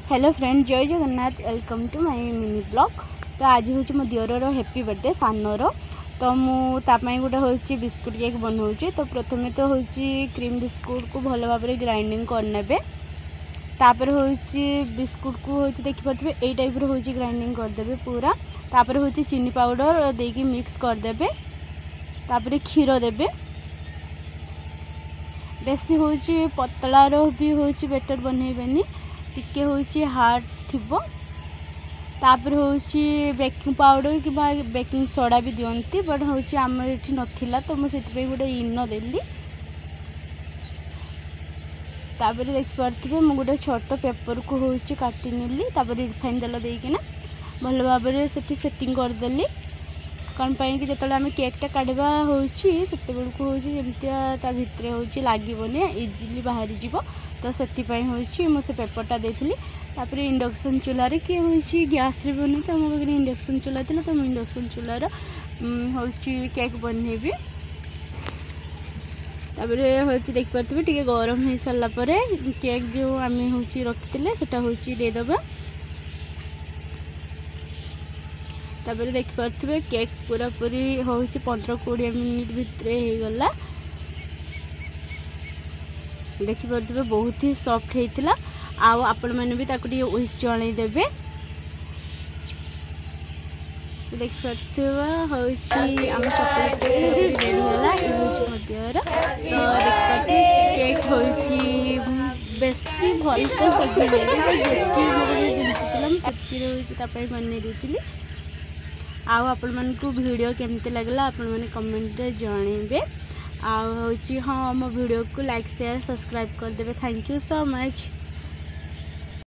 Hello friend, Jai Jagannath. Welcome to my mini blog. तो आज हूँ मो दियर हैप्पी बर्थडे सानर। तो मुझे गोटे हूँ बिस्कुट केक बनाऊँगी। तो प्रथम तो हूँ क्रीम बिस्कुट को भल भाव में ग्राइंडिंग करने। तापर हूँ बिस्कुट को हूँ देखिपे यही टाइप हूँ ग्राइंडिंग करदे पूरा। तापर हूँ चीनी पाउडर देकी मिक्स करदे। तापर क्षीर देबे। बेसी हूँ पतलार भी हूँ बेटर बनइबेनी, टिके हूँ हार्ड थिबो। तापर हूँ बेकिंग पाउडर कि बेकिंग सोडा भी दियंती, बट हूँ आमर ये नथिला तो मुझे गोटे इनो देली। तापर देखिपे मुझे गोटे छोट पेपर को हूँ काटी नेली। तापर रिफाइन तेल देकिना भल भाव में सेटिंग करदेली। कौन पाई कि जो आम केकटा काढ़ा हूँ से हूँ जमती भितर हूँ लगे इजिली बाहर जीव। तो से हूँ मुझे पेपरटा देती। तापर इंडक्शन चूल्हार कि हूँ गैस बन तो मो पाखे इंडक्शन चूल्हा था। तो मुझे इंडक्शन चूल्हार हूँ केक बनइबी। तापर हूँ देखिपे टे गरम हो सारापर केक जो आम हूँ रखी से हूँ देदेबा। तापर देखिपे केक पूरा पूरी हूँ 15-20 मिनट भितर हो गला। देखिपे बहुत ही सॉफ्ट होता। आपण मैंने भी ताकू विश जनईदेवे। देखिपे हूँ आम चॉकलेट रेडी है मध्यर। तो देखिपे केक हूँ बेसी भल तो सजी जिनस बन देती। आपण मानकु वीडियो केमती लगला आपण माने कमेंट रे जणेबे। हाँ, मो वीडियो को लाइक शेयर सब्सक्राइब कर देबे। Thank you so much.